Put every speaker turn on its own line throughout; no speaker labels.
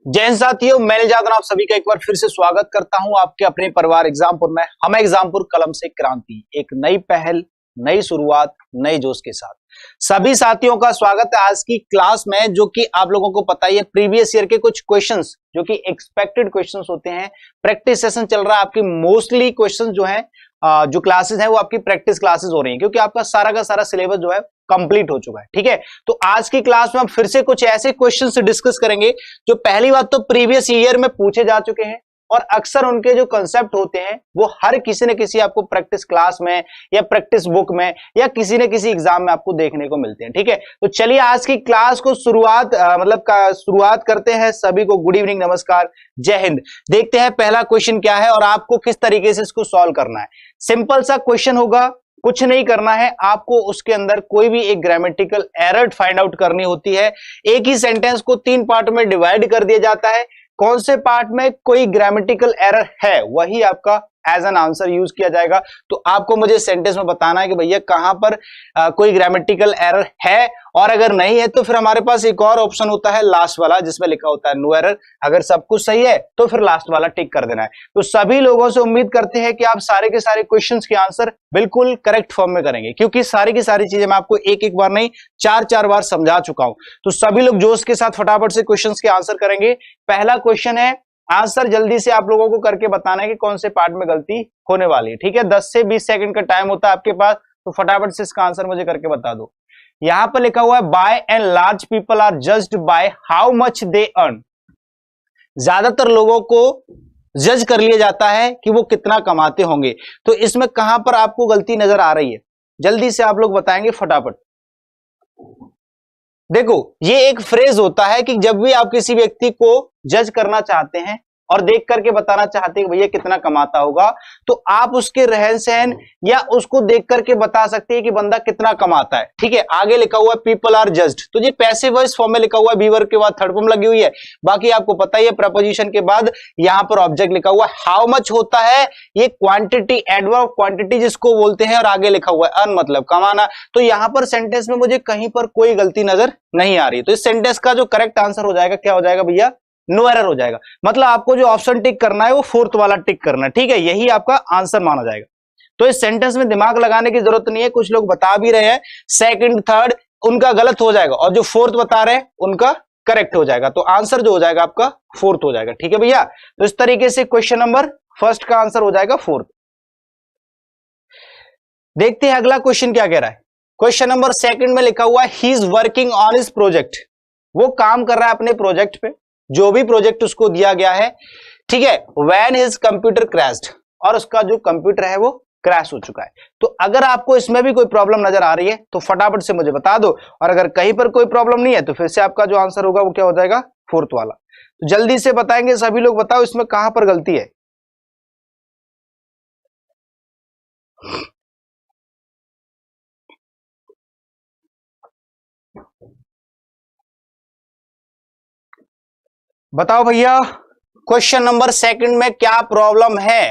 जय हिंद साथियों, मैं निजात आप सभी का एक बार फिर से स्वागत करता हूं आपके अपने परिवार एग्जामपुर में। हम एग्जामपुर कलम से क्रांति, एक नई पहल, नई शुरुआत, नए जोश के साथ सभी साथियों का स्वागत है आज की क्लास में। जो कि आप लोगों को पता ही है, प्रीवियस ईयर के कुछ क्वेश्चंस जो कि एक्सपेक्टेड क्वेश्चंस होते हैं, प्रैक्टिस सेशन चल रहा है। आपकी मोस्टली क्वेश्चंस जो है जो क्लासेस हैं वो आपकी प्रैक्टिस क्लासेस हो रही हैं, क्योंकि आपका सारा का सारा सिलेबस जो है कंप्लीट हो चुका है। ठीक है, तो आज की क्लास में हम फिर से कुछ ऐसे क्वेश्चंस डिस्कस करेंगे जो पहली बात तो प्रीवियस ईयर में पूछे जा चुके हैं, और अक्सर उनके जो कंसेप्ट होते हैं वो हर किसी न किसी आपको प्रैक्टिस क्लास में या प्रैक्टिस बुक में या किसी न किसी एग्जाम में आपको देखने को मिलते हैं। ठीक है, तो चलिए आज की क्लास को शुरुआत करते हैं। सभी को गुड इवनिंग, नमस्कार, जय हिंद। देखते हैं पहला क्वेश्चन क्या है और आपको किस तरीके से इसको सॉल्व करना है। सिंपल सा क्वेश्चन होगा, कुछ नहीं करना है आपको। उसके अंदर कोई भी एक ग्रामेटिकल एरर फाइंड आउट करनी होती है। एक ही सेंटेंस को 3 पार्ट में डिवाइड कर दिया जाता है। कौन से पार्ट में कोई ग्रामेटिकल एरर है वही आपका एज एन आंसर यूज किया जाएगा। तो आपको मुझे सेंटेंस में बताना है कि भैया कहां पर कोई ग्रामेटिकल एरर है, और अगर नहीं है तो फिर हमारे पास एक और ऑप्शन होता है लास्ट वाला, जिसमें लिखा होता है नो एरर। अगर सब कुछ सही है तो फिर लास्ट वाला टिक कर देना है। तो सभी लोगों से उम्मीद करते हैं कि आप सारे के सारे क्वेश्चंस के आंसर बिल्कुल करेक्ट फॉर्म में करेंगे, क्योंकि सारी की सारी चीजें मैं आपको एक एक बार नहीं 4-4 बार समझा चुका हूं। तो सभी लोग जोश के साथ फटाफट से क्वेश्चंस के आंसर करेंगे। पहला क्वेश्चन है, आंसर जल्दी से आप लोगों को करके बताना है कि कौन से पार्ट में गलती होने वाली है। ठीक है, 10 से 20 सेकंड का टाइम होता है आपके पास, तो फटाफट से इसका आंसर मुझे करके बता दो। यहां पर लिखा हुआ है by and large people are judged by how much they earn. ज्यादातर लोगों को जज कर लिया जाता है कि वो कितना कमाते होंगे। तो इसमें कहां पर आपको गलती नजर आ रही है, जल्दी से आप लोग बताएंगे फटाफट। देखो, ये एक फ्रेज होता है कि जब भी आप किसी व्यक्ति को जज करना चाहते हैं और देख करके बताना चाहते हैं कि भैया कितना कमाता होगा, तो आप उसके रहन सहन या उसको देख करके बता सकते हैं कि बंदा कितना कमाता है। ठीक है, आगे लिखा हुआ है पीपल आर जज्ड, तो ये पैसिव वॉइस फॉर्म में लिखा हुआ है, बी वर्ब के बाद थर्ड फॉर्म लगी हुई है। बाकी आपको पता ही है, प्रपोजिशन के बाद यहां पर ऑब्जेक्ट लिखा हुआ है। हाउ मच होता है ये क्वांटिटी, एडवर्ब क्वांटिटी जिसको बोलते हैं, और आगे लिखा हुआ है अर्न मतलब कमाना। तो यहां पर सेंटेंस में मुझे कहीं पर कोई गलती नजर नहीं आ रही। तो इस सेंटेंस का जो करेक्ट आंसर हो जाएगा, क्या हो जाएगा भैया? नो एरर हो जाएगा। मतलब आपको जो ऑप्शन टिक करना है वो फोर्थ वाला टिक करना है। ठीक है, यही आपका आंसर माना जाएगा। तो इस सेंटेंस में दिमाग लगाने की जरूरत नहीं है। कुछ लोग बता भी रहे हैं सेकंड थर्ड, उनका गलत हो जाएगा, और जो फोर्थ बता रहे हैं उनका करेक्ट हो जाएगा। तो आंसर जो हो जाएगा आपका फोर्थ हो जाएगा। ठीक है भैया, तो इस तरीके से क्वेश्चन नंबर फर्स्ट का आंसर हो जाएगा फोर्थ। देखते हैं अगला क्वेश्चन क्या कह रहा है। क्वेश्चन नंबर सेकंड में लिखा हुआ है he is working on his project. वो काम कर रहा है अपने प्रोजेक्ट पे, जो भी प्रोजेक्ट उसको दिया गया है। ठीक है, व्हेन हिज कंप्यूटर क्रैश्ड, और उसका जो कंप्यूटर है वो क्रैश हो चुका है। तो अगर आपको इसमें भी कोई प्रॉब्लम नजर आ रही है तो फटाफट से मुझे बता दो, और अगर कहीं पर कोई प्रॉब्लम नहीं है तो फिर से आपका जो आंसर होगा वो क्या हो जाएगा? फोर्थ वाला। तो जल्दी से बताएंगे सभी लोग, बताओ इसमें कहां पर गलती है। बताओ भैया, क्वेश्चन नंबर सेकंड में क्या प्रॉब्लम है?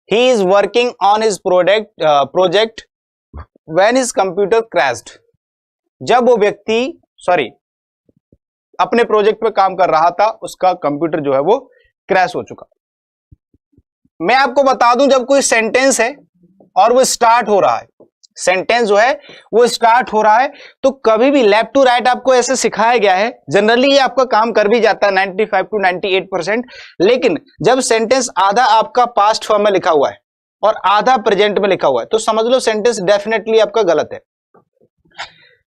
He is working on his project when his computer crashed. जब वो व्यक्ति अपने प्रोजेक्ट पे काम कर रहा था, उसका कंप्यूटर जो है वो क्रैश हो चुका। मैं आपको बता दूं, जब कोई सेंटेंस है और वो स्टार्ट हो रहा है, सेंटेंस जो है वो स्टार्ट हो रहा है, तो कभी भी लेफ्ट टू राइट आपको ऐसे सिखाया गया है। जनरली ये आपका काम कर भी जाता है 95 to 98%। लेकिन जब सेंटेंस आधा आपका पास्ट फॉर्म में लिखा हुआ है और आधा प्रेजेंट में लिखा हुआ है, तो समझ लो सेंटेंस डेफिनेटली आपका गलत है।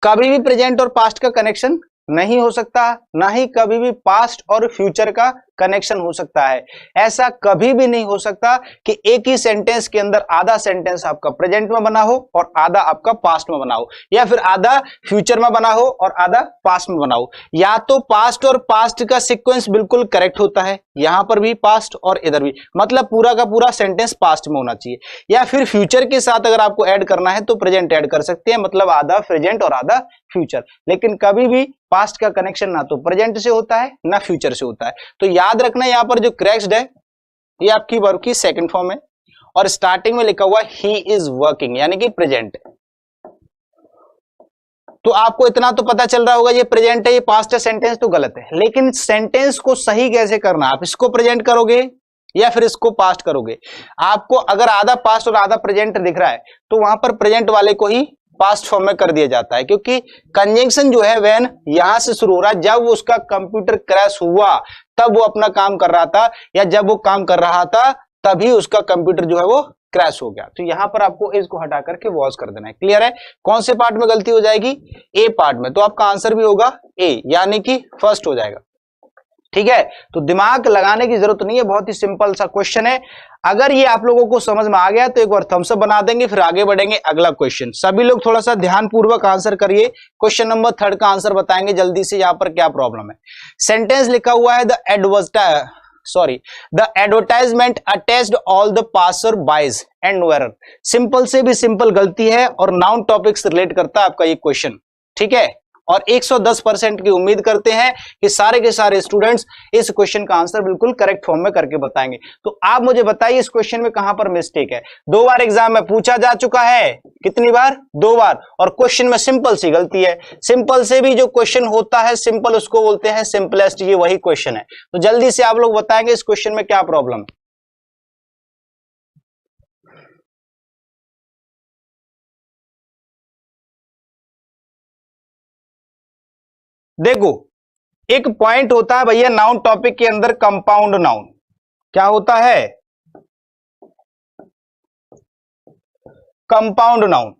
कभी भी प्रेजेंट और पास्ट का कनेक्शन नहीं हो सकता, ना ही कभी भी पास्ट और फ्यूचर का कनेक्शन हो सकता है। ऐसा कभी भी नहीं हो सकता कि एक ही सेंटेंस के अंदर आधा सेंटेंस आपका प्रेजेंट में बना हो और आधा आपका पास्ट में बना हो, या फिर आधा फ्यूचर में बना हो और आधा पास्ट में बना हो। या तो पास्ट और पास्ट का सीक्वेंस बिल्कुल करेक्ट होता है, यहां पर भी पास्ट और इधर भी, मतलब पूरा का पूरा सेंटेंस पास्ट में होना चाहिए। या फिर फ्यूचर के साथ अगर आपको ऐड करना है तो प्रेजेंट ऐड कर सकते हैं, मतलब आधा प्रेजेंट और आधा फ्यूचर। लेकिन कभी भी पास्ट का कनेक्शन ना तो प्रेजेंट से होता है ना फ्यूचर से होता है। तो याद रखना, यहां पर जो क्रैश्ड है ये आपकी वर्ब की सेकंड फॉर्म है, और स्टार्टिंग में लिखा हुआ ही इज वर्किंग यानी कि प्रेजेंट। तो आपको इतना तो पता चल रहा होगा ये प्रेजेंट है, ये पास्ट है, सेंटेंस तो गलत है। लेकिन सेंटेंस को सही कैसे करना, आप इसको प्रेजेंट करोगे या फिर इसको पास्ट करोगे। आपको अगर आधा पास्ट और आधा प्रेजेंट दिख रहा है तो वहां पर प्रेजेंट वाले को ही पास्ट फॉर्म में कर दिया जाता है, क्योंकि कंजंक्शन जो है व्हेन यहां से शुरू हो रहा है, जब उसका कंप्यूटर क्रैश हुआ तब वो अपना काम कर रहा था, या जब वो काम कर रहा था तभी उसका कंप्यूटर जो है वो क्रैश हो गया। तो यहां पर आपको इज को हटा करके वॉज कर देना है। क्लियर है? कौन से पार्ट में गलती हो जाएगी? ए पार्ट में। तो आपका आंसर भी होगा ए, यानी कि फर्स्ट हो जाएगा। ठीक है, तो दिमाग लगाने की जरूरत नहीं है, बहुत ही सिंपल सा क्वेश्चन है। अगर ये आप लोगों को समझ में आ गया तो एक बार थम्स अप बना देंगे, फिर आगे बढ़ेंगे अगला क्वेश्चन। सभी लोग थोड़ा सा ध्यानपूर्वक आंसर करिए। क्वेश्चन नंबर 3 का आंसर बताएंगे जल्दी से, यहां पर क्या प्रॉब्लम है। सेंटेंस लिखा हुआ है the advertisement attached all the passer bys and no error. Simple से भी सिंपल गलती है और नाउन टॉपिक से रिलेट करता है आपका ये क्वेश्चन। ठीक है, और 110% की उम्मीद करते हैं कि सारे के सारे स्टूडेंट्स इस क्वेश्चन का आंसर बिल्कुल करेक्ट फॉर्म में करके बताएंगे। तो आप मुझे बताइए इस क्वेश्चन में कहां पर मिस्टेक है। 2 बार एग्जाम में पूछा जा चुका है, कितनी बार? 2 बार। और क्वेश्चन में सिंपल सी गलती है। सिंपल से भी जो क्वेश्चन होता है सिंपल, उसको बोलते हैं सिंपलेस्ट, ये वही क्वेश्चन है। तो जल्दी से आप लोग बताएंगे इस क्वेश्चन में क्या प्रॉब्लम है। देखो, एक पॉइंट होता है भैया नाउन टॉपिक के अंदर, कंपाउंड नाउन। क्या होता है? Compound noun.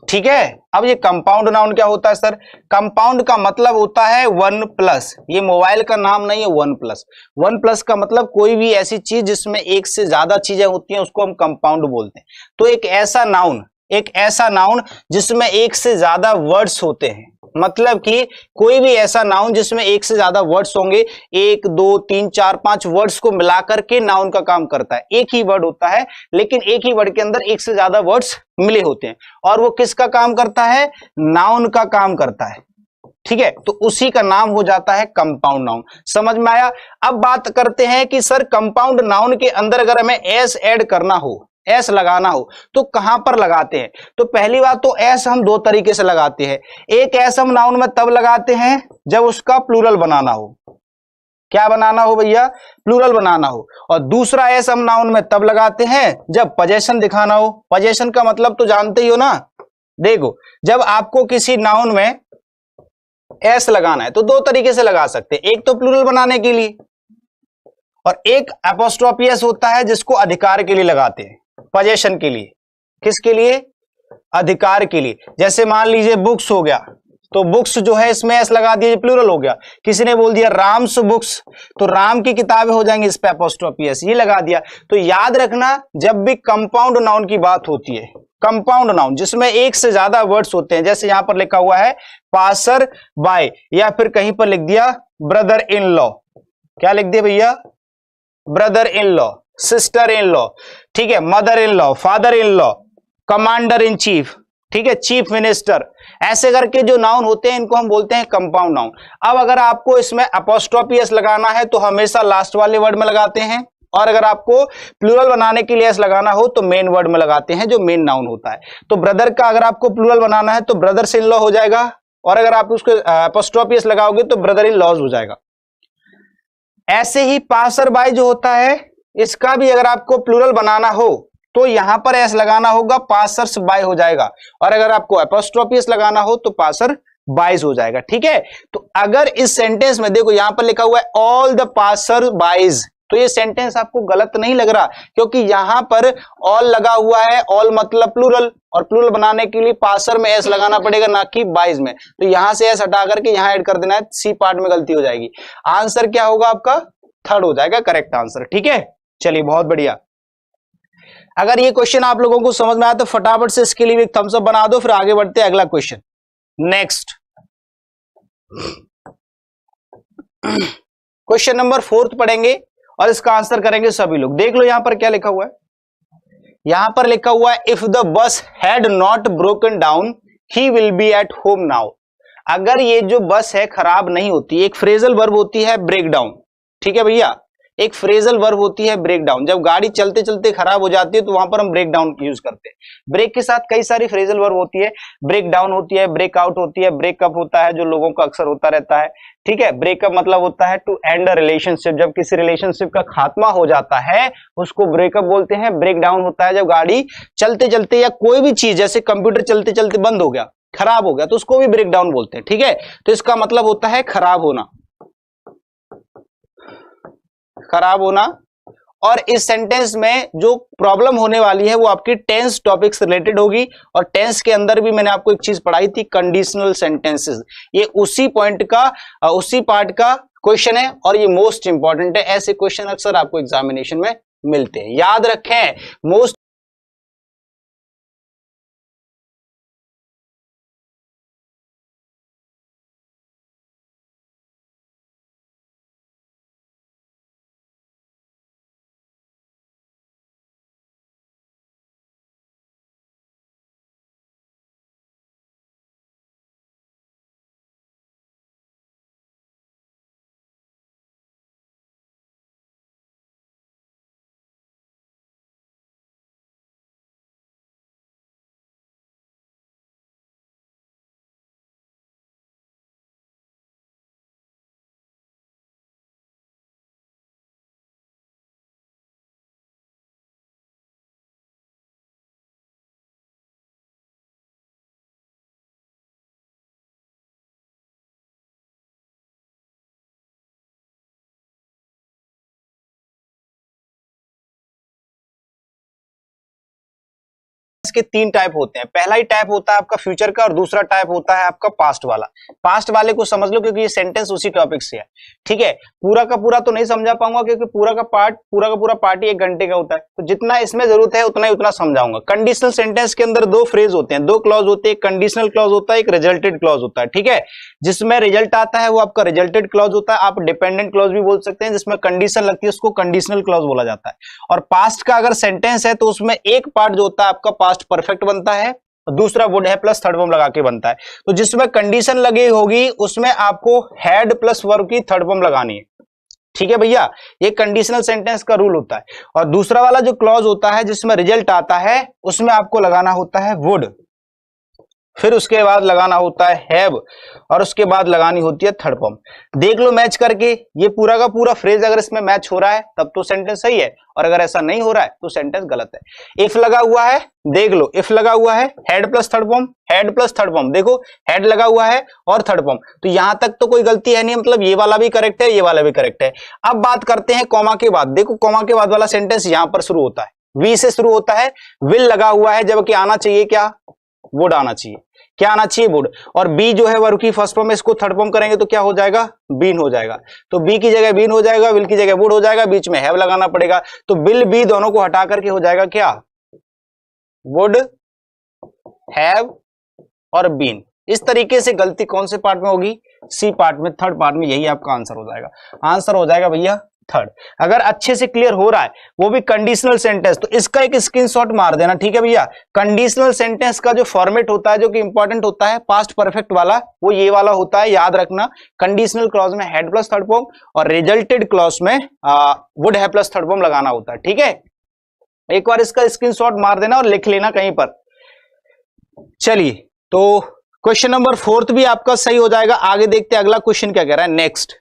ठीक है, अब ये कंपाउंड नाउन क्या होता है सर? कंपाउंड का मतलब होता है 1+। ये मोबाइल का नाम नहीं है 1+। 1+ का मतलब कोई भी ऐसी चीज जिसमें एक से ज्यादा चीजें होती हैं उसको हम कंपाउंड बोलते हैं। तो एक ऐसा नाउन जिसमें एक से ज्यादा वर्ड्स होते हैं, मतलब कि कोई भी ऐसा नाउन जिसमें एक से ज्यादा वर्ड्स होंगे, 1 2 3 4 5 वर्ड्स को मिलाकर के नाउन का काम करता है। एक ही वर्ड होता है लेकिन एक ही वर्ड के अंदर एक से ज्यादा वर्ड्स मिले होते हैं, और वो किसका काम करता है? नाउन का काम करता है। ठीक है, तो उसी का नाम हो जाता है कंपाउंड नाउन। समझ में आया? अब बात करते हैं कि सर कंपाउंड नाउन के अंदर अगर हमें एस ऐड करना हो, एस लगाना हो, तो कहां पर लगाते हैं? तो पहली बात तो एस हम 2 तरीके से लगाते हैं। एक एस हम नाउन में तब लगाते हैं जब उसका प्लूरल बनाना हो। क्या बनाना हो भैया? प्लूरल बनाना हो। और दूसरा एस हम नाउन में तब लगाते हैं जब पोजेशन दिखाना हो। पोजेशन का मतलब तो जानते ही हो ना। देखो, जब आपको किसी नाउन में एस लगाना है तो 2 तरीके से लगा सकते हैं। एक तो प्लूरल बनाने के लिए, और एक एपोस्ट्रोफी एस होता है जिसको अधिकार के लिए लगाते हैं, पोजेशन के लिए। किसके लिए? अधिकार के लिए। जैसे मान लीजिए बुक्स हो गया, तो बुक्स जो है इसमें एस लगा दिया, प्लूरल हो गया। किसी ने बोल दिया राम्स बुक्स, तो राम की किताबें हो जाएंगी, इस पे एपोस्ट्रोफी एस ये लगा दिया। तो याद रखना, जब भी कंपाउंड नाउन की बात होती है, कंपाउंड नाउन जिसमें एक से ज्यादा वर्ड्स होते हैं, जैसे यहां पर लिखा हुआ है पासर बाय, या फिर कहीं पर लिख दिया ब्रदर इन लॉ। क्या लिख दिया भैया? Brother in law, sister in law, ठीक है, mother in law, father in law, commander in chief, ठीक है, चीफ मिनिस्टर, ऐसे करके जो नाउन होते हैं इनको हम बोलते हैं कंपाउंड नाउन। अब अगर आपको इसमें अपोस्ट्रोफी एस लगाना है तो हमेशा लास्ट वाले वर्ड में लगाते हैं, और अगर आपको प्लूरल बनाने के लिए एस लगाना हो तो मेन वर्ड में लगाते हैं जो मेन नाउन होता है। तो ब्रदर का अगर आपको प्लूरल बनाना है तो ब्रदर्स इन लॉ हो जाएगा, और अगर आप उसको अपोस्ट्रोफी एस लगाओगे तो ब्रदर इन लॉज हो जाएगा। ऐसे ही पासर बाय जो होता है, इसका भी अगर आपको प्लूरल बनाना हो तो यहां पर एस लगाना होगा, पासर्स बाय हो जाएगा, और अगर आपको एपोस्ट्रोफी एस लगाना हो तो पासर बाइज हो जाएगा। ठीक है, तो अगर इस सेंटेंस में देखो यहां पर लिखा हुआ है ऑल द पासर बाइज, तो ये सेंटेंस आपको गलत नहीं लग रहा, क्योंकि यहां पर ऑल लगा हुआ है। ऑल मतलब प्लूरल, और प्लूरल बनाने के लिए पासर में एस लगाना पड़ेगा, ना कि बाइज में। तो यहां से एस हटा करके यहां ऐड कर देना है, सी पार्ट में गलती हो जाएगी। आंसर क्या होगा आपका? 3rd हो जाएगा करेक्ट आंसर। ठीक है, चलिए बहुत बढ़िया। अगर ये क्वेश्चन आप लोगों को समझ में आया तो फटाफट से इसके लिए एक थम्स अप बना दो, फिर आगे बढ़ते हैं अगला क्वेश्चन। नेक्स्ट क्वेश्चन नंबर 4 पढ़ेंगे और इसका आंसर करेंगे सभी लोग। देख लो यहां पर क्या लिखा हुआ है। यहां पर लिखा हुआ है if the bus had not broken down he will be at home now. अगर ये जो बस है खराब नहीं होती, एक फ्रेजल वर्ब होती है ब्रेक डाउन, ठीक है भैया, एक फ्रेजल वर्ब होती है ब्रेक डाउन। जब गाड़ी चलते चलते खराब हो जाती है तो वहां पर हम ब्रेक डाउन यूज करते हैं। ब्रेक के साथ कई सारी फ्रेजल वर्ब होती है, ब्रेक डाउन होती है, ब्रेकआउट होती है, ब्रेकअप होता है जो लोगों का अक्सर होता रहता है। ठीक है, ब्रेकअप मतलब होता है टू एंड अ रिलेशनशिप, जब किसी रिलेशनशिप का खात्मा हो जाता है उसको ब्रेकअप बोलते हैं। ब्रेक डाउन होता है जब गाड़ी चलते चलते या कोई भी चीज जैसे कंप्यूटर चलते चलते बंद हो गया, खराब हो गया, तो उसको भी ब्रेक डाउन बोलते हैं। ठीक है, तो इसका मतलब होता है खराब होना, खराब होना। और इस सेंटेंस में जो प्रॉब्लम होने वाली है वो आपकी टेंस टॉपिक से रिलेटेड होगी। और टेंस के अंदर भी मैंने आपको एक चीज पढ़ाई थी, कंडीशनल सेंटेंसेस। ये उसी पॉइंट का उसी पार्ट का क्वेश्चन है और ये मोस्ट इंपॉर्टेंट है। ऐसे क्वेश्चन अक्सर आपको एग्जामिनेशन में मिलते हैं, याद रखें। मोस्ट के तीन टाइप होते हैं। पहला ही टाइप होता है आपका फ्यूचर का और दूसरा टाइप होता है आपका पास्ट वाला। पास्ट वाले को समझ लो क्योंकि ये सेंटेंस उसी टॉपिक से है। ठीक है, पूरा का पूरा तो नहीं समझा पाऊंगा क्योंकि पूरा का पूरा पार्ट ही 1 घंटे का होता है, तो जितना इसमें जरूरत है उतना ही उतना समझाऊंगा। कंडीशनल सेंटेंस के अंदर दो फ्रेज होते हैं, दो क्लॉज होते हैं, कंडीशनल क्लॉज होता है, एक रिजल्टेड क्लॉज होता है। ठीक है, जिसमें रिजल्ट आता है वो आपका रिजल्टेड क्लॉज होता है। आप डिपेंडेंट क्लॉज भी बोल सकते हैं, जिसमें कंडीशन लगती है उसको कंडीशनल क्लॉज बोला जाता है। और पास्ट का अगर सेंटेंस है तो उसमें एक पार्ट जो होता है आपका पास्ट परफेक्ट बनता है, दूसरा वुड है प्लस थर्ड फॉर्म लगा के बनता है। तो जिसमें कंडीशन लगी होगी उसमें आपको हैड प्लस वर्ब की थर्ड फॉर्म लगानी है। ठीक है भैया, ये कंडीशनल सेंटेंस का रूल होता है। और दूसरा वाला जो क्लॉज होता है जिसमें रिजल्ट आता है उसमें आपको लगाना होता है वुड, फिर उसके बाद लगाना होता है हैव और उसके बाद लगानी होती है थर्ड फॉर्म। देख लो मैच करके, ये पूरा का पूरा फ्रेज अगर इसमें मैच हो रहा है तब तो सेंटेंस सही है, और अगर ऐसा नहीं हो रहा है तो सेंटेंस गलत है। इफ लगा हुआ है, देख लो इफ लगा हुआ है, head plus third form, head plus third form, देखो हेड लगा हुआ है और थर्ड फॉर्म, तो यहां तक तो कोई गलती है नहीं, मतलब ये वाला भी करेक्ट है, ये वाला भी करेक्ट है। अब बात करते हैं कॉमा के बाद। देखो कॉमा के बाद वाला सेंटेंस यहां पर शुरू होता है, वी से शुरू होता है, विल लगा हुआ है, जबकि आना चाहिए क्या, वुड आना चाहिए। क्या आना चाहिए, वुड। और बी जो है वर्ब की फर्स्ट फॉर्म में, इसको थर्ड फॉर्म करेंगे तो क्या हो जाएगा, बीन हो जाएगा। तो बी की जगह बीन हो जाएगा, विल की जगह वुड हो जाएगा, बीच में हैव लगाना पड़ेगा। तो विल बी दोनों को हटा करके हो जाएगा क्या, वुड हैव और बीन। इस तरीके से गलती कौन से पार्ट में होगी, सी पार्ट में, थर्ड पार्ट में। यही आपका आंसर हो जाएगा, आंसर हो जाएगा भैया थर्ड। अगर अच्छे से क्लियर हो रहा है वो भी कंडीशनल सेंटेंस, तो इसका एक स्क्रीनशॉट मार देना। ठीक है भैया, कंडीशनल सेंटेंस का जो फॉर्मेट होता है जो कि इंपॉर्टेंट होता है पास्ट परफेक्ट वाला, वो ये वाला होता है, याद रखना। कंडीशनल क्लॉज में हेड प्लस थर्ड फॉर्म और रिजल्टेड क्लॉज में would have plus third form लगाना होता है। ठीक है, एक बार इसका स्क्रीनशॉट मार देना और लिख लेना कहीं पर। चलिए, तो क्वेश्चन नंबर फोर्थ भी आपका सही हो जाएगा। आगे देखते हैं अगला क्वेश्चन क्या कह रहा है। नेक्स्ट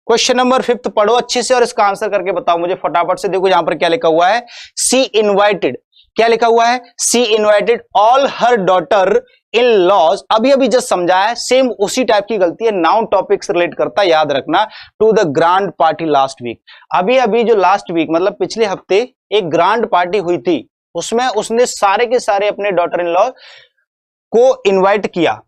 क्वेश्चन नंबर फिफ्थ पढ़ो अच्छे से और इसका आंसर करके बताओ मुझे फटाफट से। देखो यहां पर क्या लिखा हुआ है, सी इनवाइटेड, क्या लिखा हुआ है, she invited all her daughter in laws. अभी अभी जस्ट समझा है, सेम उसी टाइप की गलती है, नाउन टॉपिक से रिलेट करता है, याद रखना। To the grand party last week, अभी अभी जो लास्ट वीक मतलब पिछले हफ्ते एक ग्रांड पार्टी हुई थी, उसमें उसने सारे के सारे अपने डॉटर इन लॉ को इनवाइट किया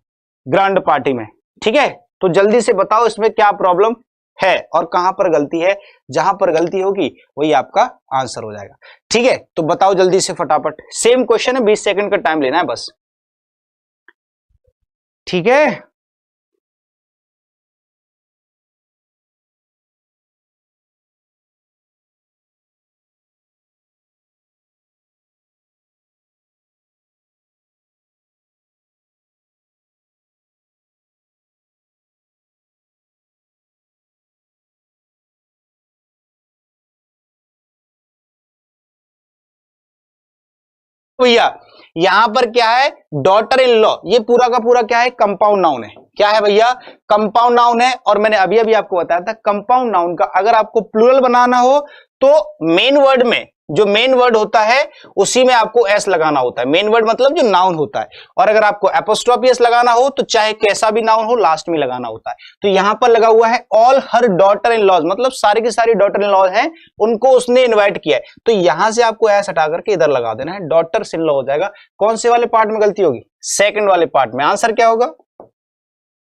ग्रांड पार्टी में। ठीक है, तो जल्दी से बताओ इसमें क्या प्रॉब्लम है और कहां पर गलती है। जहां पर गलती होगी वही आपका आंसर हो जाएगा। ठीक है, तो बताओ जल्दी से फटाफट। सेम क्वेश्चन है, 20 सेकंड का टाइम लेना है बस। ठीक है। भैया यहां पर क्या है, डॉटर इन लॉ, ये पूरा का पूरा क्या है, कंपाउंड नाउन है। क्या है भैया, कंपाउंड नाउन है। और मैंने अभी अभी आपको बताया था कंपाउंड नाउन का अगर आपको प्लूरल बनाना हो तो मेन वर्ड में जो मेन वर्ड होता है उसी में आपको एस लगाना होता है। मेन वर्ड मतलब जो नाउन होता है। और अगर आपको एपोस्ट्रोफी एस लगाना हो तो चाहे कैसा भी नाउन हो लास्ट में लगाना होता है। तो यहां पर लगा हुआ है all her daughter in laws, मतलब सारी की सारी डॉटर इन लॉज हैं, उनको उसने इन्वाइट किया है। तो यहां से आपको एस हटा करके इधर लगा देना है, डॉटर्स इन लॉ हो जाएगा। कौन से वाले पार्ट में गलती होगी, सेकंड वाले पार्ट में। आंसर क्या होगा,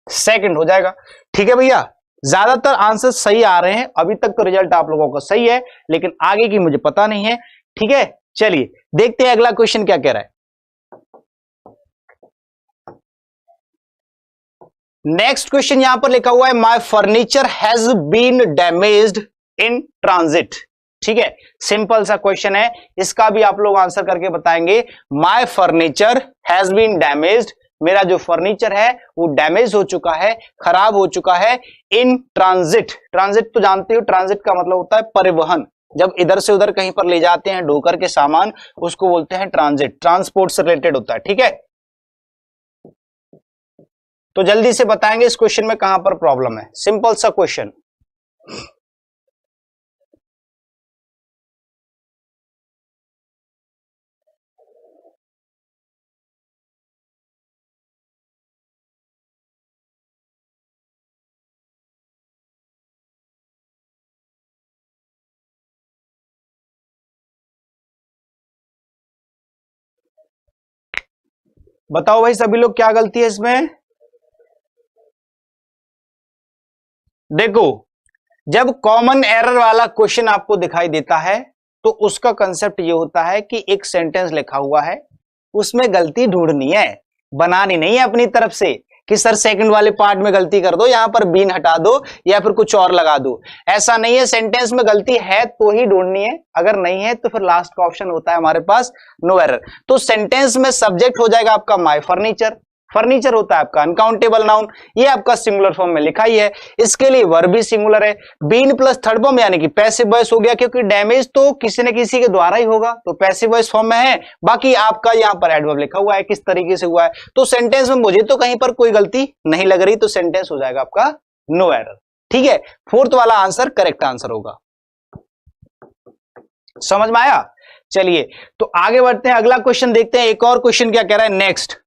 सेकंड हो जाएगा। ठीक है भैया, ज्यादातर आंसर सही आ रहे हैं, अभी तक तो रिजल्ट आप लोगों का सही है, लेकिन आगे की मुझे पता नहीं है। ठीक है, चलिए देखते हैं अगला क्वेश्चन क्या कह रहा है। नेक्स्ट क्वेश्चन यहां पर लिखा हुआ है my furniture has been damaged in transit. ठीक है, सिंपल सा क्वेश्चन है, इसका भी आप लोग आंसर करके बताएंगे। My furniture has been damaged, मेरा जो फर्नीचर है वो डैमेज हो चुका है, खराब हो चुका है। इन ट्रांजिट, ट्रांजिट तो जानते हो, ट्रांजिट का मतलब होता है परिवहन। जब इधर से उधर कहीं पर ले जाते हैं ढोकर के सामान, उसको बोलते हैं ट्रांजिट, ट्रांसपोर्ट से रिलेटेड होता है। ठीक है, तो जल्दी से बताएंगे इस क्वेश्चन में कहां पर प्रॉब्लम है। सिंपल सा क्वेश्चन। बताओ भाई सभी लोग क्या गलती है इसमें। देखो, जब कॉमन एरर वाला क्वेश्चन आपको दिखाई देता है तो उसका कंसेप्ट ये होता है कि एक सेंटेंस लिखा हुआ है, उसमें गलती ढूंढनी है, बनानी नहीं है अपनी तरफ से कि सर सेकंड वाले पार्ट में गलती कर दो, यहां पर बीन हटा दो या फिर कुछ और लगा दो। ऐसा नहीं है, सेंटेंस में गलती है तो ही ढूंढनी है, अगर नहीं है तो फिर लास्ट का ऑप्शन होता है हमारे पास नो एरर। तो सेंटेंस में सब्जेक्ट हो जाएगा आपका माय फर्नीचर, फर्नीचर होता है आपका अनकाउंटेबल नाउन, ये आपका सिंगुलर फॉर्म में लिखा ही है। इसके लिए वर्ब भी सिंगुलर है। बीन प्लस थर्ड फॉर्म यानी कि पैसिव वॉइस हो गया, क्योंकि डैमेज तो किसी न किसी के द्वारा ही होगा, तो पैसिव वॉइस फॉर्म में है। बाकी आपका यहाँ पर एडवर्ब लिखा हुआ है किस तरीके से हुआ है, तो सेंटेंस में मुझे तो कहीं पर कोई गलती नहीं लग रही, तो सेंटेंस हो जाएगा आपका नो एरर। ठीक है, फोर्थ वाला आंसर करेक्ट आंसर होगा। समझ में आया। चलिए तो आगे बढ़ते हैं, अगला क्वेश्चन देखते हैं। एक और क्वेश्चन क्या कह रहा है, नेक्स्ट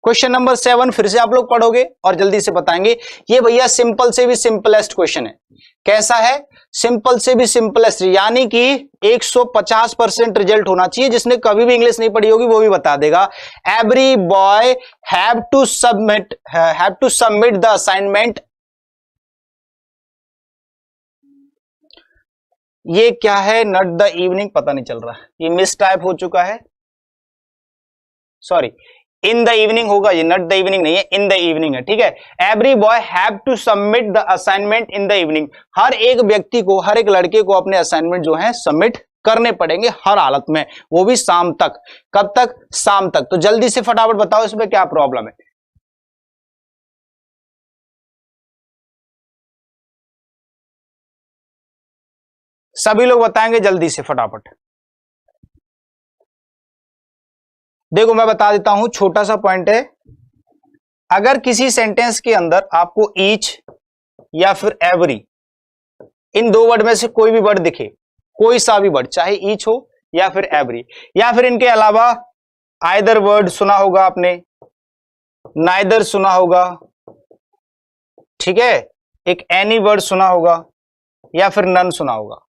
क्वेश्चन नंबर 7 फिर से आप लोग पढ़ोगे और जल्दी से बताएंगे। ये भैया सिंपल से भी सिंपलेस्ट क्वेश्चन है। कैसा है, सिंपल से भी सिंपलेस्ट, यानी कि 150% रिजल्ट होना चाहिए। जिसने कभी भी इंग्लिश नहीं पढ़ी होगी वो भी बता देगा। Every boy have to submit the assignment. ये क्या है, नॉट द इवनिंग, पता नहीं चल रहा, ये मिस टाइप हो चुका है, सॉरी, इन द इवनिंग होगा, ये नॉट द इवनिंग नहीं है, इन द इवनिंग है। ठीक है, every boy have to submit the assignment in the evening. हर एक व्यक्ति को, हर एक लड़के को अपने असाइनमेंट जो है सबमिट करने पड़ेंगे हर हालत में, वो भी शाम तक। कब तक, शाम तक। तो जल्दी से फटाफट बताओ इसमें क्या प्रॉब्लम है। सभी लोग बताएंगे जल्दी से फटाफट। देखो मैं बता देता हूं, छोटा सा पॉइंट है। अगर किसी सेंटेंस के अंदर आपको ईच या फिर एवरी, इन दो वर्ड में से कोई भी वर्ड दिखे, कोई सा भी वर्ड, चाहे ईच हो या फिर एवरी, या फिर इनके अलावा आइदर वर्ड सुना होगा आपने, नाइदर सुना होगा, ठीक है, एक एनी वर्ड सुना होगा या फिर नन सुना होगा।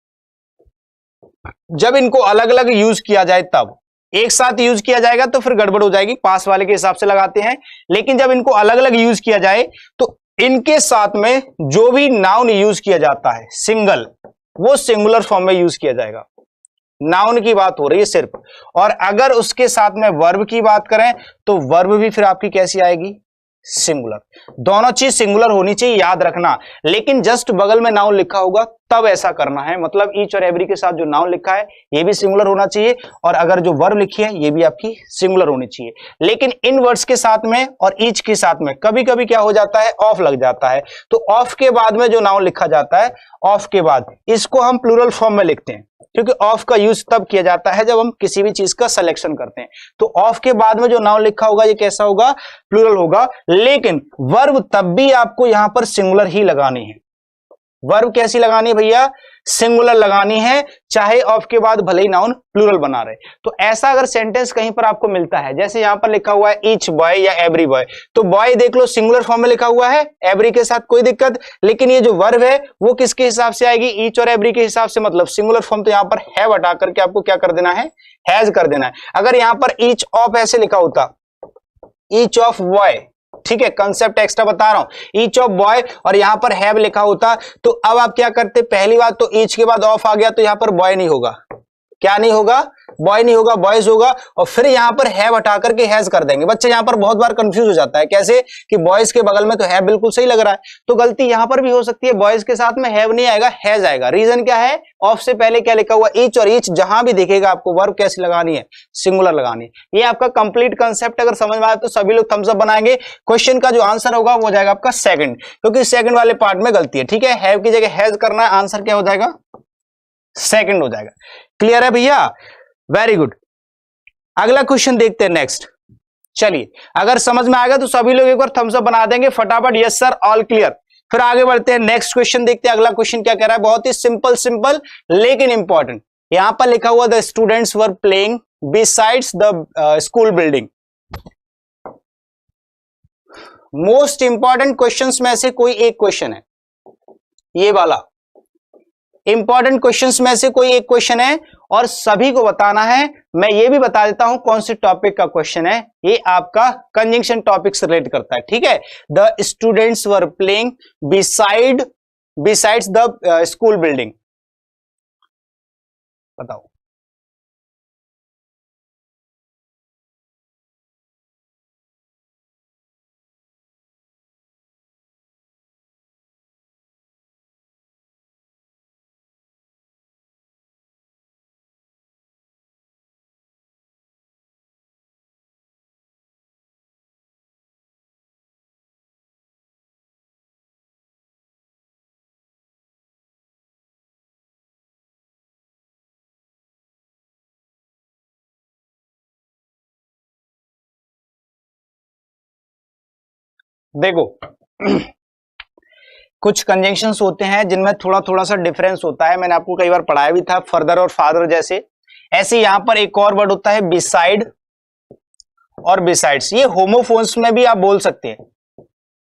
जब इनको अलग अलग यूज किया जाए, तब एक साथ यूज किया जाएगा तो फिर गड़बड़ हो जाएगी, पास वाले के हिसाब से लगाते हैं। लेकिन जब इनको अलग अलग यूज किया जाए तो इनके साथ में जो भी नाउन यूज किया जाता है सिंगल, वो सिंगुलर फॉर्म में यूज किया जाएगा। नाउन की बात हो रही है सिर्फ। और अगर उसके साथ में वर्ब की बात करें तो वर्ब भी फिर आपकी कैसी आएगी, सिंगुलर। दोनों चीज सिंगुलर होनी चाहिए, याद रखना। लेकिन जस्ट बगल में नाउन लिखा होगा तब ऐसा करना है। मतलब ईच और एवरी के साथ जो नाउन लिखा है ये भी सिंगुलर होना चाहिए, और अगर जो वर्ब लिखी है ये भी आपकी सिंगुलर होनी चाहिए। लेकिन इन वर्ड्स के साथ में और ईच के साथ में कभी कभी क्या हो जाता है, ऑफ लग जाता है। तो ऑफ के बाद में जो नाउन लिखा जाता है, ऑफ के बाद, इसको हम प्लूरल फॉर्म में लिखते हैं, क्योंकि ऑफ का यूज तब किया जाता है जब हम किसी भी चीज का सिलेक्शन करते हैं। तो ऑफ के बाद में जो नाउन लिखा होगा ये कैसा होगा, प्लूरल होगा। लेकिन वर्ब तब भी आपको यहां पर सिंगुलर ही लगानी है। वर्ब कैसी लगानी है भैया, सिंगुलर लगानी है, चाहे ऑफ के बाद भले ही नाउन प्लूरल बना रहे। तो ऐसा अगर सेंटेंस कहीं पर आपको मिलता है, जैसे यहां पर लिखा हुआ है ईच बॉय या एवरी बॉय, तो बॉय देख लो सिंगुलर फॉर्म में लिखा हुआ है, एवरी के साथ कोई दिक्कत, लेकिन ये जो वर्ब है वो किसके हिसाब से आएगी, ईच और एवरी के हिसाब से। मतलब सिंगुलर फॉर्म तो यहां पर हैव हटा करके आपको क्या कर देना है, हैज कर देना है। अगर यहां पर ईच ऑफ ऐसे लिखा होता, ईच ऑफ बॉय, ठीक है, कंसेप्ट एक्स्ट्रा बता रहा हूं, ईच ऑफ बॉय, और यहां पर हैव लिखा होता, तो अब आप क्या करते, पहली बात तो ईच के बाद ऑफ आ गया तो यहां पर बॉय नहीं होगा, क्या नहीं होगा, बॉय नहीं होगा, बॉयज होगा, और फिर यहां पर हैव हटा करके हैज कर देंगे। बच्चे यहां पर बहुत बार कंफ्यूज हो जाता है, कैसे कि बॉयज के बगल में तो हैव बिल्कुल सही लग रहा है, तो गलती यहां पर भी हो सकती है, बॉयज के साथ में हैव नहीं आएगा, हैज आएगा। रीजन क्या है, ऑफ से पहले क्या लिखा हुआ, ईच, और ईच जहां भी दिखेगा आपको वर्ब कैसी लगानी है, सिंगुलर लगानी है। ये आपका कंप्लीट कंसेप्ट अगर समझ में आए तो सभी लोग थम्स अप बनाएंगे। क्वेश्चन का जो आंसर होगा वो हो जाएगा आपका सेकंड, क्योंकि सेकंड वाले पार्ट में गलती है, ठीक है, हैव की जगह हैज करना है, आंसर क्या हो जाएगा, सेकंड हो जाएगा। क्लियर है भैया, वेरी गुड। अगला क्वेश्चन देखते हैं नेक्स्ट। चलिए, अगर समझ में आएगा तो सभी लोग एक बार थम्स अप बना देंगे फटाफट, यस सर, ऑल क्लियर। फिर आगे बढ़ते हैं, नेक्स्ट क्वेश्चन देखते हैं। अगला क्वेश्चन क्या कह रहा है, बहुत ही सिंपल सिंपल लेकिन इंपॉर्टेंट। यहां पर लिखा हुआ the students were playing besides the school building. Most important questions में से कोई एक क्वेश्चन है, ये वाला इंपॉर्टेंट क्वेश्चंस में से कोई एक क्वेश्चन है, और सभी को बताना है। मैं ये भी बता देता हूं कौन से टॉपिक का क्वेश्चन है, ये आपका कंजंक्शन टॉपिक से रिलेट करता है, ठीक है। The students were playing besides the school building. बताओ, देखो कुछ कंजंक्शंस होते हैं जिनमें थोड़ा थोड़ा सा डिफरेंस होता है, मैंने आपको कई बार पढ़ाया भी था, फर्दर और फादर जैसे। ऐसे यहां पर एक और वर्ड होता है बिसाइड और बिसाइड्स। ये होमोफोन्स में भी आप बोल सकते हैं,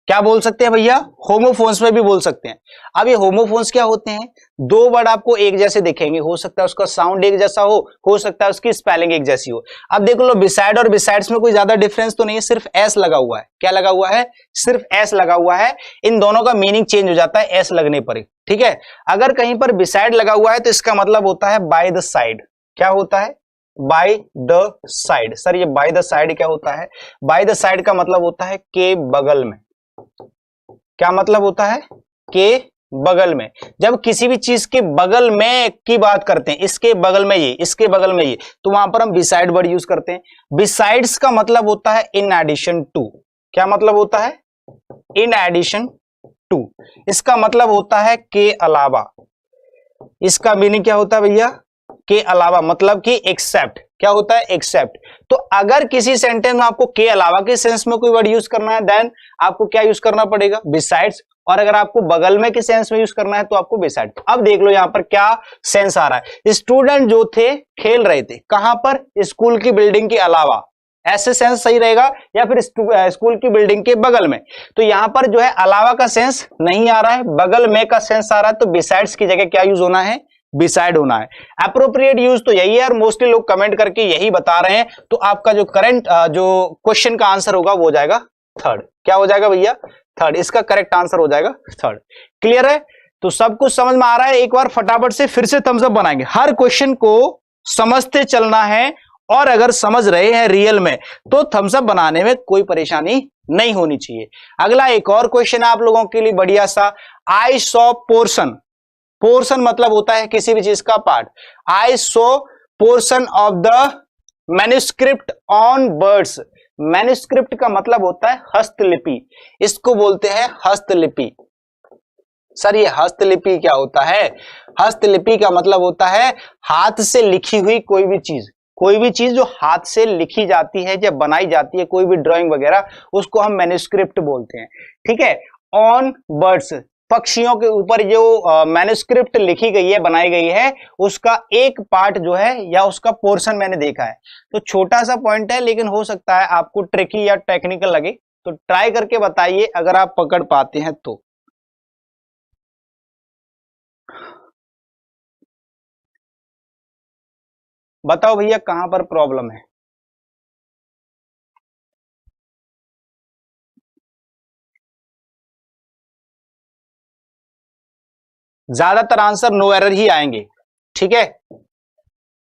क्या बोल सकते हैं भैया, होमोफोन्स में भी बोल सकते हैं। अब ये होमोफोन्स क्या होते हैं, दो वर्ड आपको एक जैसे दिखेंगे, हो सकता है उसका साउंड एक जैसा हो सकता है उसकी स्पेलिंग एक जैसी हो। अब देख लो, बिसाइड और बिसाइड्स में कोई ज्यादा डिफरेंस तो नहीं है, सिर्फ एस लगा हुआ है। क्या लगा हुआ है, सिर्फ एस लगा हुआ है। इन दोनों का मीनिंग चेंज हो जाता है एस लगने पर, ठीक है। अगर कहीं पर बिसाइड लगा हुआ है तो इसका मतलब होता है बाय द साइड। क्या होता है, बाय द साइड। सर ये बाय द साइड क्या होता है, बाय द साइड का मतलब होता है के बगल में। क्या मतलब होता है, के बगल में। जब किसी भी चीज के बगल में की बात करते हैं, इसके बगल में ये, इसके बगल में ये, तो वहां पर हम बिसाइड वर्ड यूज करते हैं। बिसाइड्स का मतलब होता है इन एडिशन टू। क्या मतलब होता है, इन एडिशन टू। इसका मतलब होता है के अलावा। इसका मीनिंग क्या होता है भैया, के अलावा, मतलब कि एक्सेप्ट। क्या होता है, एक्सेप्ट। तो अगर किसी सेंटेंस में आपको के अलावा के सेंस में कोई वर्ड यूज करना है, देन आपको क्या यूज करना पड़ेगा, बिसाइड्स। और अगर आपको बगल में के सेंस में यूज करना है तो आपको बिसाइड। अब देख लो यहां पर क्या सेंस आ रहा है, स्टूडेंट जो थे खेल रहे थे, कहां पर, स्कूल की बिल्डिंग के अलावा। ऐसे सेंस सही रहेगा, या फिर स्कूल की बिल्डिंग के बगल में। तो यहां पर जो है अलावा का सेंस नहीं आ रहा है, बगल में का सेंस आ रहा है, तो बिसाइड्स की जगह क्या यूज होना है, बिसाइड होना है। अप्रोप्रिएट यूज तो यही है, और मोस्टली लोग कमेंट करके यही बता रहे हैं। तो आपका जो करंट जो क्वेश्चन का आंसर होगा वो हो जाएगा थर्ड। क्या हो जाएगा भैया, थर्ड। इसका करेक्ट आंसर हो जाएगा थर्ड। क्लियर है, तो सब कुछ समझ में आ रहा है। एक बार फटाफट से फिर से थम्स अप बनाएंगे। हर क्वेश्चन को समझते चलना है, और अगर समझ रहे हैं रियल में तो थम्स अप बनाने में कोई परेशानी नहीं होनी चाहिए। अगला एक और क्वेश्चन है आप लोगों के लिए बढ़िया सा, आई सॉ पोर्शन। पोर्शन मतलब होता है किसी भी चीज का part. I saw portion of the manuscript on birds. Manuscript का मतलब होता है हस्तलिपि, इसको बोलते हैं हस्तलिपि। सर ये हस्तलिपि क्या होता है? हस्तलिपि का मतलब होता है हाथ से लिखी हुई कोई भी चीज, कोई भी चीज जो हाथ से लिखी जाती है या बनाई जाती है, कोई भी ड्राइंग वगैरह, उसको हम मैन्युस्क्रिप्ट बोलते हैं। ठीक है। ऑन बर्ड्स, पक्षियों के ऊपर जो मैन्युस्क्रिप्ट लिखी गई है, बनाई गई है, उसका एक पार्ट जो है या उसका पोर्शन मैंने देखा है। तो छोटा सा पॉइंट है, लेकिन हो सकता है आपको ट्रिकी या टेक्निकल लगे, तो ट्राई करके बताइए अगर आप पकड़ पाते हैं तो। बताओ भैया कहां पर प्रॉब्लम है? ज्यादातर आंसर नो एरर ही आएंगे। ठीक है,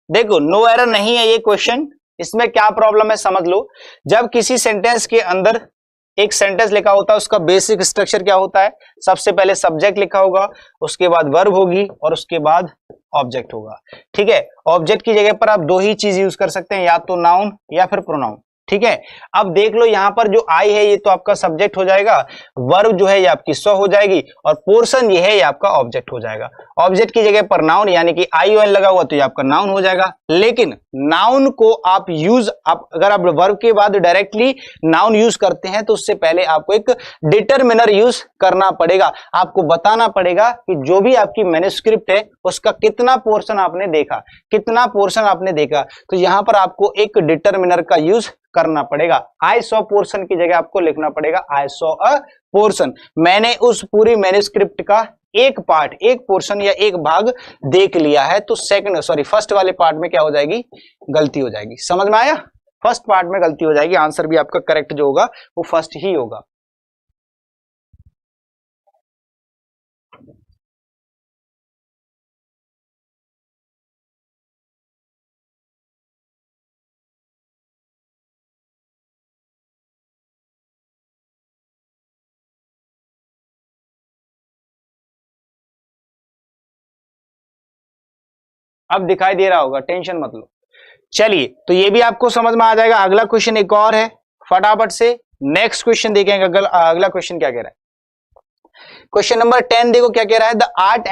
देखो नो एरर नहीं है ये क्वेश्चन। इसमें क्या प्रॉब्लम है समझ लो। जब किसी सेंटेंस के अंदर एक सेंटेंस लिखा होता है, उसका बेसिक स्ट्रक्चर क्या होता है? सबसे पहले सब्जेक्ट लिखा होगा, उसके बाद वर्ब होगी और उसके बाद ऑब्जेक्ट होगा। ठीक है, ऑब्जेक्ट की जगह पर आप दो ही चीज यूज कर सकते हैं, या तो नाउन या फिर प्रोनाउन। ठीक है, अब देख लो यहां पर जो आई है ये तो आपका सब्जेक्ट हो जाएगा, वर्ब जो है ये आपकी सो हो जाएगी, और पोर्शन ये है ये आपका ऑब्जेक्ट हो जाएगा। ऑब्जेक्ट की जगह पर नाउन यानी कि आई ओ एन लगा हुआ तो ये आपका नाउन हो जाएगा। लेकिन नाउन को आप यूज, आप अगर आप वर्ब के बाद डायरेक्टली नाउन यूज करते हैं तो उससे पहले आपको एक डिटरमिनर यूज करना पड़ेगा। आपको बताना पड़ेगा कि जो भी आपकी मैन्युस्क्रिप्ट है उसका कितना पोर्शन आपने देखा, कितना पोर्शन आपने देखा। तो यहां पर आपको एक डिटरमिनर का यूज करना पड़ेगा। आई सॉ पोर्शन की जगह आपको लिखना पड़ेगा आई सॉ अ पोर्शन। मैंने उस पूरी मैन्युस्क्रिप्ट का एक पार्ट, एक पोर्शन या एक भाग देख लिया है। तो फर्स्ट वाले पार्ट में क्या हो जाएगी? गलती हो जाएगी। समझ में आया? फर्स्ट पार्ट में गलती हो जाएगी। आंसर भी आपका करेक्ट जो होगा वो फर्स्ट ही होगा। अब दिखाई दे रहा होगा, टेंशन मत लो। चलिए, तो ये भी आपको समझ में आ जाएगा। अगला क्वेश्चन एक और है, फटाफट से नेक्स्ट क्वेश्चन देखेंगे। अगला क्वेश्चन क्या कह रहा है? क्वेश्चन नंबर 10 देखो क्या कह रहा है। The art